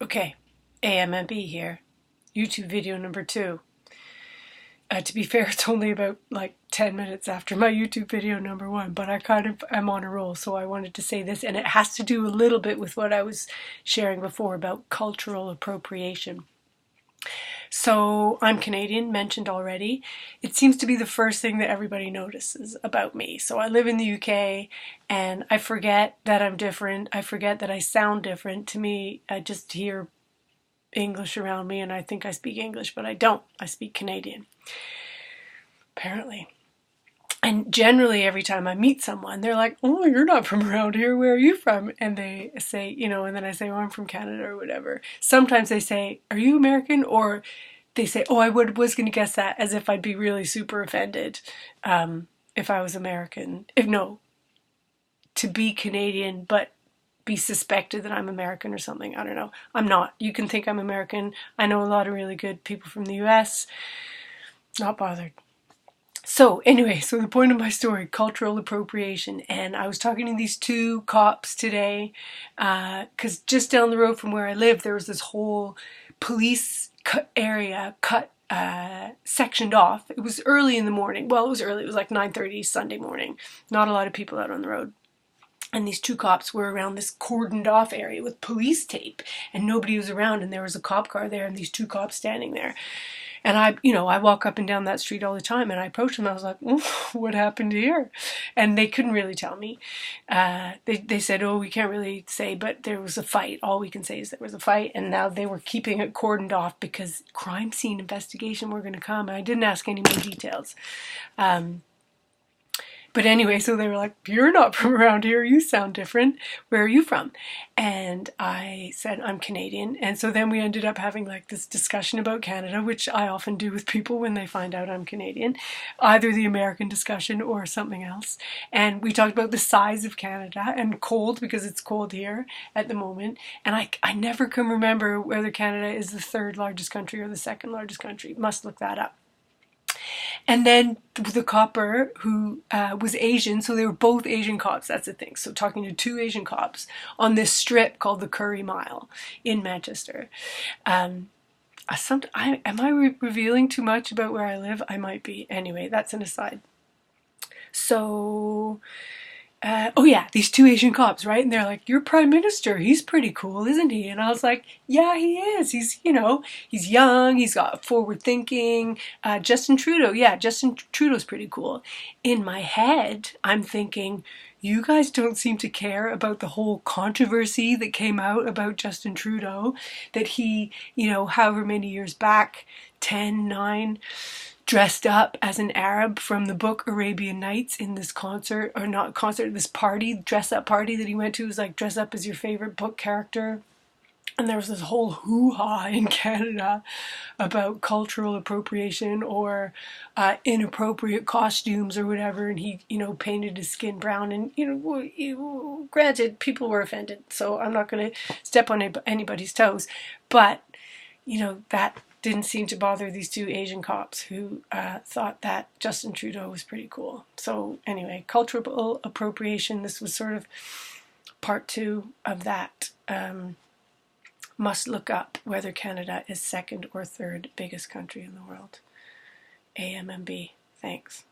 Okay, Eh-MMB here. YouTube video number 2. To be fair, it's only about like 10 minutes after my YouTube video number 1, but I'm on a roll, so I wanted to say this, and it has to do a little bit with what I was sharing before about cultural appropriation. So I'm Canadian, mentioned already. It seems to be the first thing that everybody notices about me. So I live in the UK and I forget that I'm different. I forget that I sound different. To me, I just hear English around me and I think I speak English, but I don't. I speak Canadian, apparently. And generally every time I meet someone, they're like, oh, you're not from around here, where are you from? And they say, and then I say, oh, I'm from Canada or whatever. Sometimes they say, are you American? Or they say, oh, was going to guess that, as if I'd be really super offended if I was American. To be Canadian, but be suspected that I'm American or something. I don't know. I'm not. You can think I'm American. I know a lot of really good people from the US. Not bothered. So anyway, the point of my story, cultural appropriation, and I was talking to these two cops today, because just down the road from where I live, there was this whole police area sectioned off. It was early in the morning. Well, it was early. It was like 9:30 Sunday morning. Not a lot of people out on the road. And these two cops were around this cordoned off area with police tape, and nobody was around, and there was a cop car there and these two cops standing there. And I walk up and down that street all the time, and I approached them. I was like, what happened here? And they couldn't really tell me. They said, oh, we can't really say, but there was a fight. All we can say is there was a fight, and now they were keeping it cordoned off because crime scene investigation were going to come. And I didn't ask any more details. But anyway, so they were like, you're not from around here, you sound different. Where are you from? And I said, I'm Canadian. And so then we ended up having like this discussion about Canada, which I often do with people when they find out I'm Canadian, either the American discussion or something else. And we talked about the size of Canada and cold, because it's cold here at the moment. And I never can remember whether Canada is the third largest country or the second largest country. Must look that up. And then the copper, who was Asian, so they were both Asian cops, that's the thing. So talking to two Asian cops on this strip called the Curry Mile in Manchester. Am I revealing too much about where I live? I might be. Anyway, that's an aside. So... oh yeah, these two Asian cops, right? And they're like, your prime minister, he's pretty cool, isn't he? And I was like, yeah, he is. He's young, he's got forward thinking. Justin Trudeau, yeah, Justin Trudeau's pretty cool. In my head, I'm thinking, you guys don't seem to care about the whole controversy that came out about Justin Trudeau, that he, however many years back, 10, 9, dressed up as an Arab from the book Arabian Nights in this concert, or not concert, this party, dress-up party that he went to. It was like, dress up as your favorite book character. And there was this whole hoo-ha in Canada about cultural appropriation or inappropriate costumes or whatever. And he, painted his skin brown. And, granted, people were offended. So I'm not going to step on anybody's toes. But, that didn't seem to bother these two Asian cops who thought that Justin Trudeau was pretty cool. So anyway, cultural appropriation, this was sort of part 2 of that. Must look up whether Canada is second or third biggest country in the world. Eh-MMB. Thanks.